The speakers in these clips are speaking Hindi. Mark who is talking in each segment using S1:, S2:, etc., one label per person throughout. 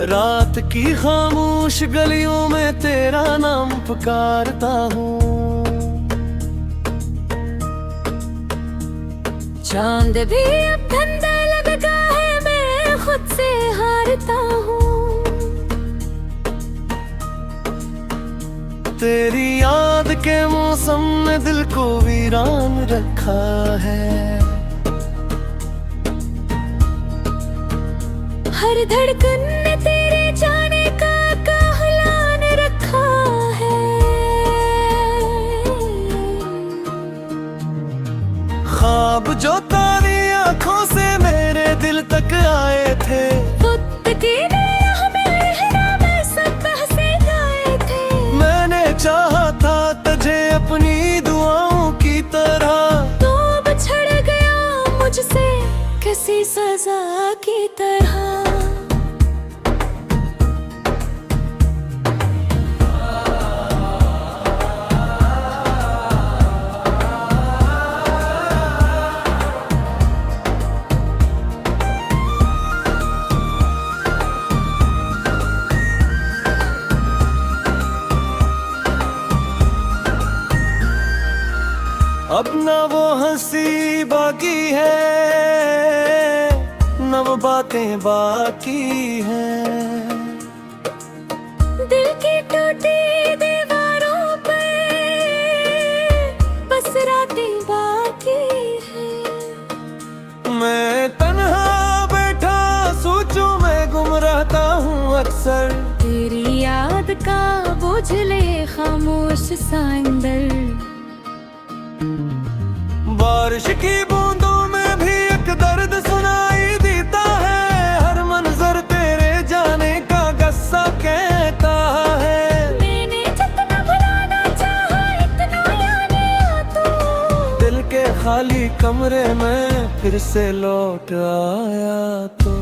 S1: रात की खामोश गलियों में तेरा नाम पुकारता हूँ।
S2: चांद भी अब धंधा लगता है, मैं खुद से हारता हूँ।
S1: तेरी याद के मौसम ने दिल को वीरान रखा है।
S2: हर धड़कन ने तेरे जाने का कहलान रखा है।
S1: ख्वाब जो तारी आंखों से मेरे दिल तक आए थे,
S2: वक्त की नैया में लहरा में सब बहसे गाए थे।
S1: मैंने चाहा था तुझे अपनी दुआओं की तरह,
S2: तो बिछड़ गया मुझसे किसी सजा की तरह।
S1: अब न वो हंसी बाकी है, न वो बातें बाकी हैं।
S2: दिल की टूटी दीवारों पे बस रातें बाकी हैं।
S1: मैं तन्हा बैठा सोचूं में गुम रहता हूँ अक्सर।
S2: तेरी याद का बोझ ले खामोश सा अंदर।
S1: बारिश की बूंदों में भी एक दर्द सुनाई देता है। हर मंजर तेरे जाने का गस्सा कहता है।
S2: मैंने जितना भुलाना चाहा इतना याद आया तू।
S1: दिल के खाली कमरे में फिर से लौट आया तो।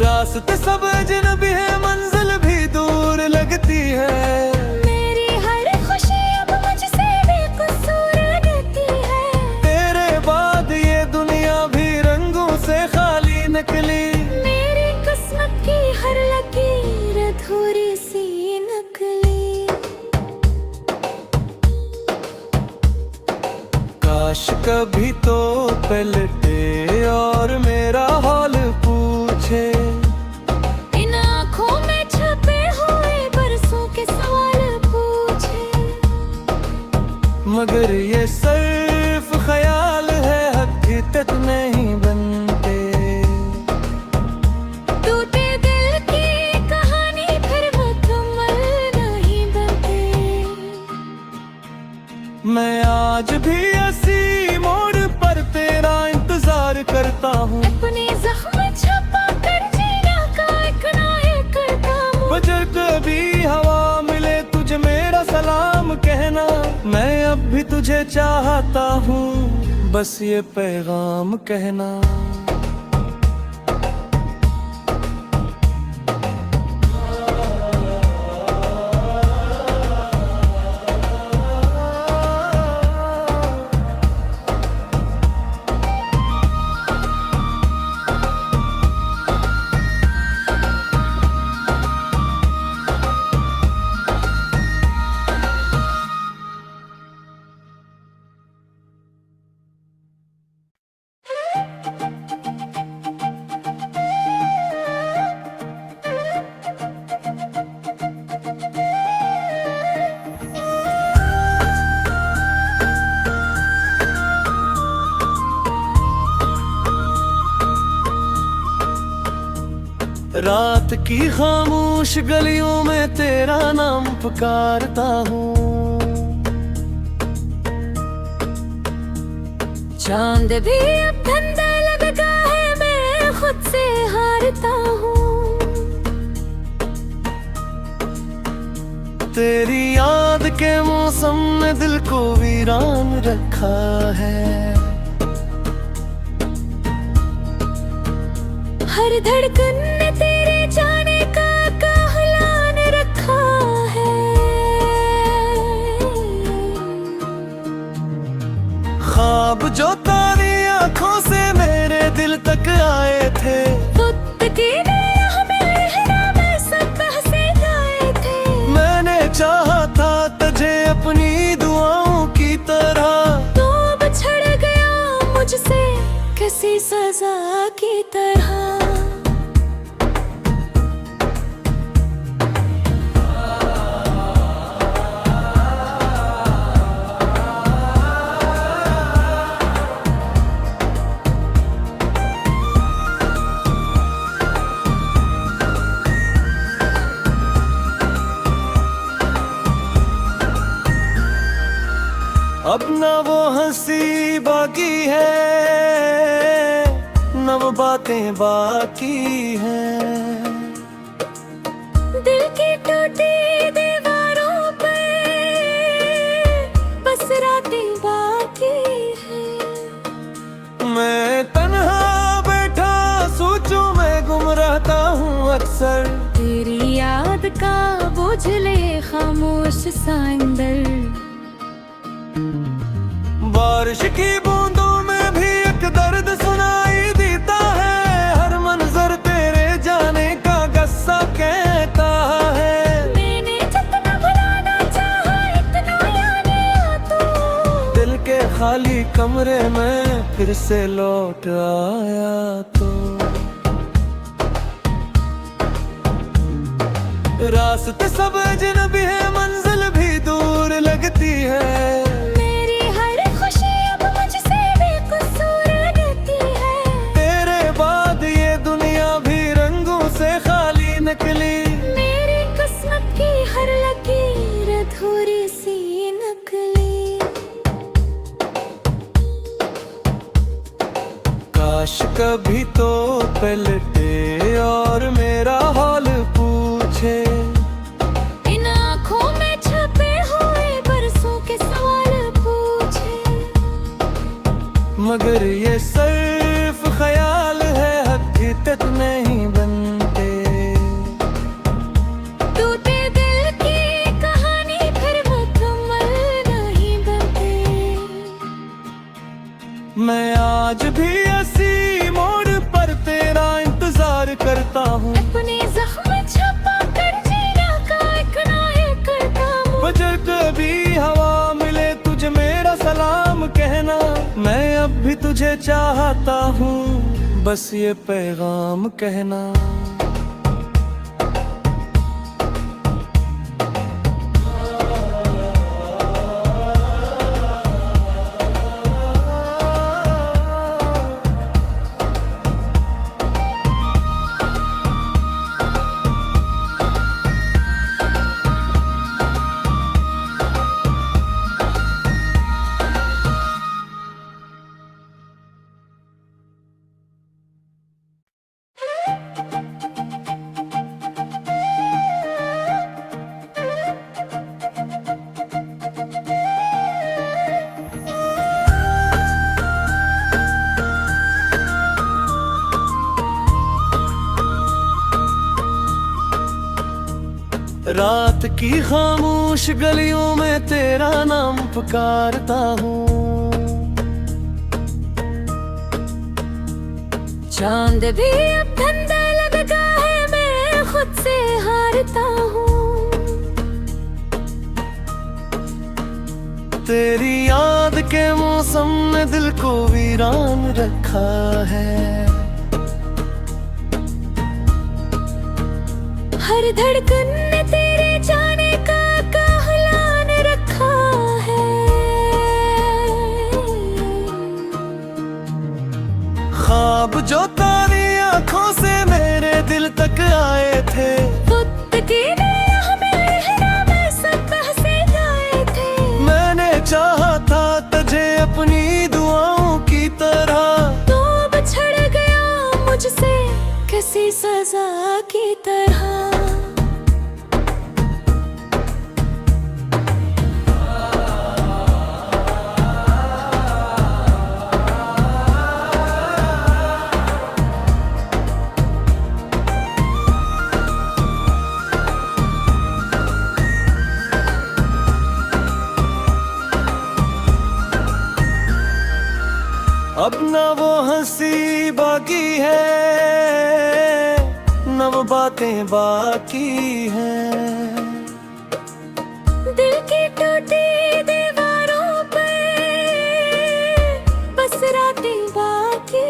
S1: रास्ते सब अजनबी है, मंजिल भी दूर लगती है।
S2: मेरी किस्मत की हर लकीर अधूरी सी नकली।
S1: काश कभी तो पलटे और मेरा हाल पूछे।
S2: इन आँखों में छपे हुए बरसों के सवाल पूछे।
S1: मगर ये सिर्फ ख्याल है, हकीकत नहीं बनते। मैं आज भी ऐसी मोड़ पर तेरा इंतजार करता हूँ।
S2: अपने जख्म छुपा कर जीना का इकरार करता हूँ।
S1: वजह कभी हवा मिले तुझे मेरा सलाम कहना। मैं अब भी तुझे चाहता हूँ, बस ये पैगाम कहना। रात की खामोश गलियों में तेरा नाम पुकारता हूँ।
S2: चांद भी अब धंधा लगता है, मैं खुद से हारता हूँ।
S1: तेरी याद के मौसम ने दिल को वीरान रखा है।
S2: हर धड़कन ने तेरे जाने का कहलान रखा है।
S1: ख्वाब जो तारी आंखों से मेरे दिल तक आए थे।
S2: वक्त की राह में रहना में सब हंसे गाए थे।
S1: मैंने चाहा था तुझे अपनी दुआओं की तरह,
S2: तो बिछड़ गया मुझसे किसी सजा की तरह।
S1: अब न वो हंसी बाकी है, न वो बातें बाकी हैं।
S2: दिल की टूटी दीवारों पे बस रातें बाकी हैं।
S1: मैं तन्हा बैठा सोचूं मैं गुम रहता हूँ अक्सर।
S2: तेरी याद का बोझ ले खामोश सा अंदर।
S1: बारिश की बूंदों में भी एक दर्द सुनाई देता है। हर मंजर तेरे जाने का गस्सा कहता है।
S2: मैंने जितना भुलाना चाहा इतना याद आया तू।
S1: दिल के खाली कमरे में फिर से लौट आया तो। रास्ते सब अजनबी है, मंजिल भी दूर लगती है।
S2: मेरी हर खुशी अब मुझसे बेकसूर लगती है।
S1: तेरे बाद ये दुनिया भी रंगों से खाली निकली।
S2: मेरी किस्मत की हर लकीर अधूरी सी नकली।
S1: काश कभी तो पलटे और मेरा हाल पूछे।
S2: इन आँखों में छपे हुए बरसों के सवाल पूछे।
S1: मगर ये सिर्फ ख्याल है, हकीकत नहीं बनते।
S2: टूटे दिल की कहानी फिर मुकम्मल नहीं बनती।
S1: मैं आज भी ऐसी मोड़ पर तेरा इंतजार करता हूँ।
S2: अपने जख्म छपा कर जीना का इकरार करता हूँ।
S1: बजर कभी हवा मिले तुझे मेरा सलाम कहना। मैं अब भी तुझे चाहता हूँ, बस ये पैगाम कहना। रात की खामोश गलियों में तेरा नाम पुकारता हूँ।
S2: चांद भी अब धंधा लगता है, मैं खुद से हारता हूँ।
S1: तेरी याद के मौसम ने दिल को वीरान रखा है।
S2: हर धड़कन ने तेरे जाने का कहलान रखा है।
S1: ख्वाब जो तारी आंखों से मेरे दिल तक आए थे।
S2: वक्त की राह में रहना में सब हंसे गाए थे।
S1: मैंने चाहा था तुझे अपनी दुआओं की तरह,
S2: तो बिछड़ गया मुझसे किसी सजा की तरह।
S1: अब ना वो हंसी बाकी है, न वो बातें बाकी हैं।
S2: दिल की टूटी दीवारों पे बस रातें बाकी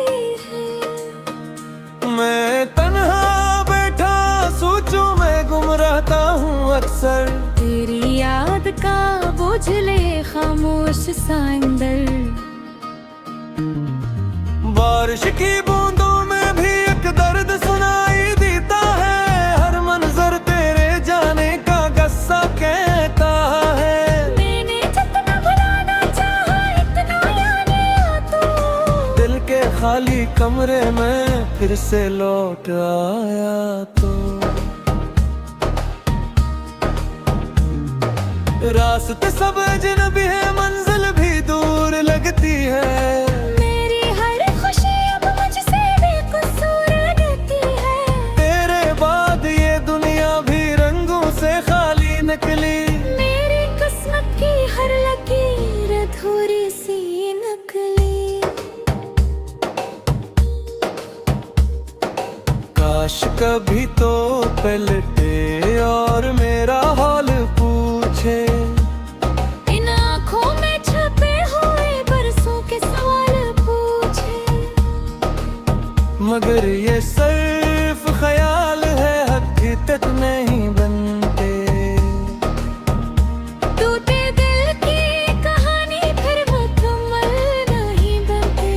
S2: हैं।
S1: मैं तन्हा बैठा सोचूं मैं गुम रहता हूँ अक्सर।
S2: तेरी याद का बोझ ले खामोश सा अंदर।
S1: बारिश की बूंदों में भी एक दर्द सुनाई देता है। हर मंजर तेरे जाने का गस्सा कहता है।
S2: मैंने जितना भुलाना चाहा इतना याद आया तू।
S1: दिल के खाली कमरे में फिर से लौट आया तो। रास्ते सब अजनबी है, मंजिल भी दूर लगती है।
S2: मेरी हर खुशी अब मुझसे बेकसूर रहती है।
S1: तेरे बाद ये दुनिया भी रंगों से खाली निकली।
S2: मेरी किस्मत की हर लकीर अधूरी सी नकली।
S1: काश कभी तो पलटे और मेरा हाल पूछे।
S2: इन आँखों में छपे हुए बरसों के सवाल पूछे।
S1: मगर ये सिर्फ ख्याल है, हकीकत नहीं बनते।
S2: टूटे दिल की कहानी फिर मुकम्मल नहीं बनती।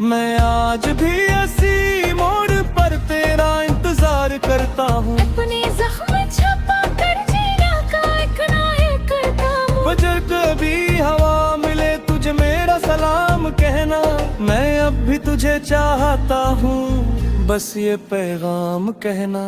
S1: मैं आज भी ऐसी मोड़ पर तेरा इंतजार करता हूँ।
S2: अपने जख्म छुपा कर जीना का इकरार करता हूँ।
S1: बजर कभी हवा मिले तुझे मेरा सलाम कहना। मैं अब भी तुझे चाहता हूँ, बस ये पैगाम कहना।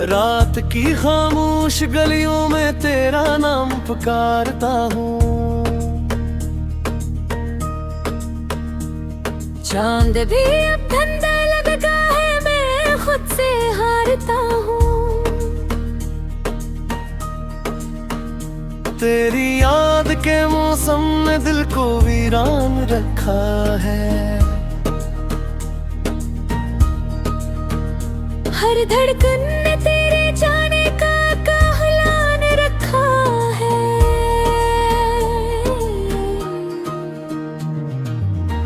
S1: रात की खामोश गलियों में तेरा नाम पुकारता हूँ।
S2: चांद भी अब धंधा लगता है, मैं खुद से हारता हूँ।
S1: तेरी याद के मौसम ने दिल को वीरान रखा है।
S2: हर धड़कन ने तेरे जाने का कहलान रखा है।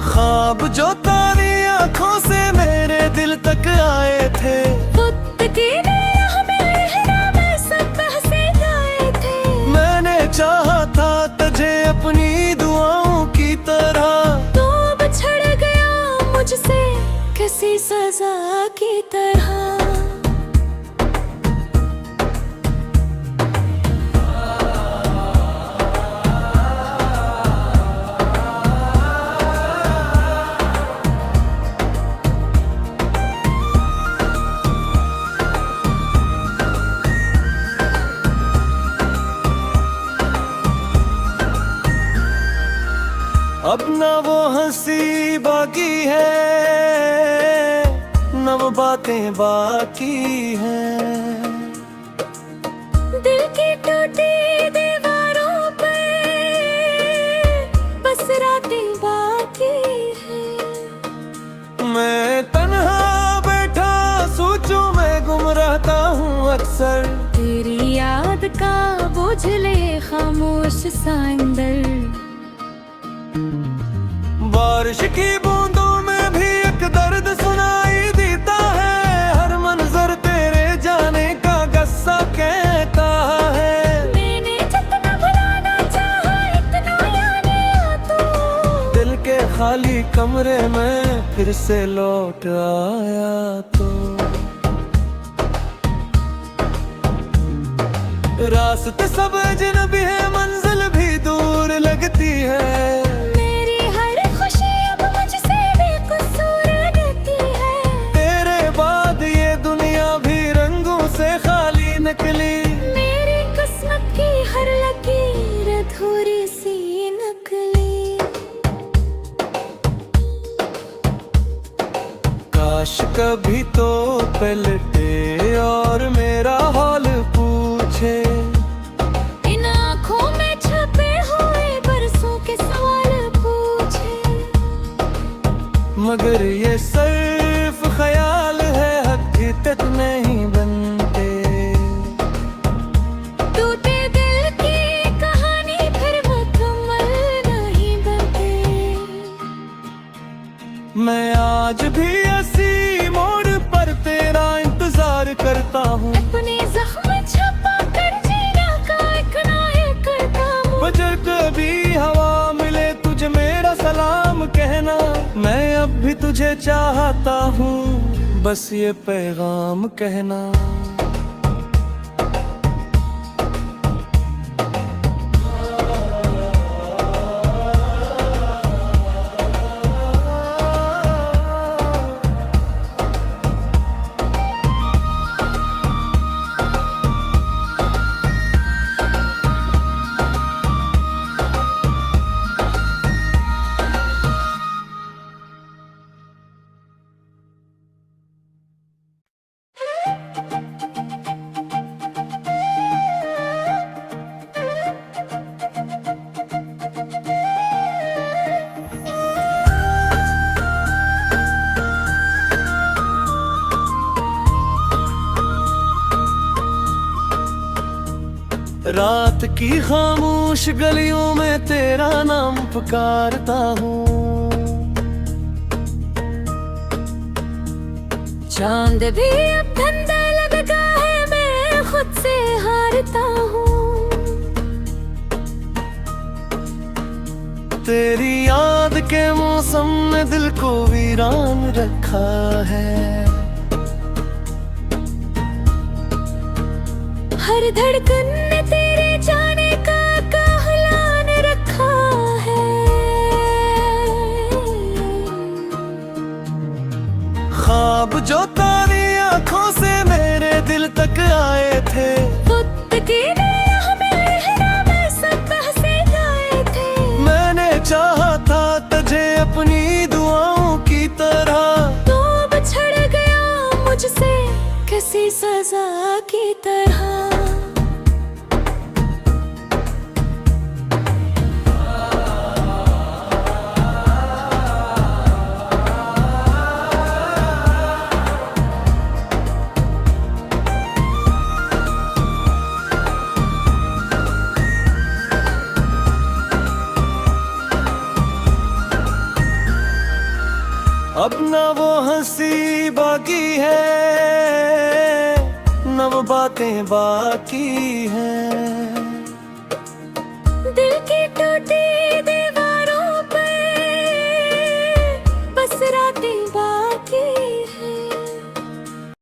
S1: ख्वाब जो तारी आंखों से मेरे दिल तक आए थे।
S2: वक्त की नैया में एहराम सब हंसे गाए थे।
S1: मैंने चाहा था तुझे अपनी दुआओं की तरह।
S2: तो बिछड़ गया मुझसे किसी सजा की तरह।
S1: अब ना वो हंसी बाकी है, न वो बातें बाकी हैं।
S2: दिल की टूटी दीवारों पे बस रातें बाकी हैं।
S1: मैं तन्हा बैठा सोचूं मैं गुम रहता हूँ अक्सर।
S2: तेरी याद का बोझ ले खामोश सा अंदर।
S1: बारिश की बूंदों में भी एक दर्द सुनाई देता है। हर मंजर तेरे जाने का गस्सा कहता है।
S2: मैंने जितना भुलाना चाहा
S1: कमरे में फिर से लौट आया तो रास्ते सब अजनबी है, मंजिल भी दूर लगती है।
S2: मेरी हर खुशी अब मुझसे बेकसूर रहती है।
S1: तेरे बाद ये दुनिया भी रंगों से खाली निकली।
S2: मेरी किस्मत की हर लकीर अधूरी सी नकली।
S1: काश कभी तो पलटे और मेरा हाल पूछे।
S2: इन आँखों में छपे हुए बरसों के सवाल पूछे।
S1: मगर ये सिर्फ ख्याल है, हकीकत नहीं बनते।
S2: टूटे दिल की कहानी फिर मुकम्मल नहीं बनते।
S1: मैं आज भी ऐसी मोड़ पर तेरा इंतजार करता हूँ।
S2: अपने जख्म छुपा कर जीना का इकरार करता हूँ।
S1: वजह कभी हवा मिले तुझे मेरा सलाम कहना। मैं अब भी तुझे चाहता हूँ, बस ये पैगाम कहना। रात की खामोश गलियों में तेरा नाम पुकारता हूँ।
S2: चांद भी अब धंधा लगता है, मैं खुद से हारता हूँ।
S1: तेरी याद के मौसम ने दिल को वीरान रखा है।
S2: हर धड़कन ने तेरे जाने का कहलान रखा है।
S1: ख्वाब जो तारी आंखों से मेरे दिल तक आए थे।
S2: खुद की राह में एहराम सब हंसे गाए थे।
S1: मैंने चाहा था तुझे अपनी दुआओं की तरह।
S2: तू बिछड़ गया मुझसे किसी सजा की तरह।
S1: अब न वो हंसी बाकी है, न वो बातें बाकी हैं।
S2: दिल की टूटी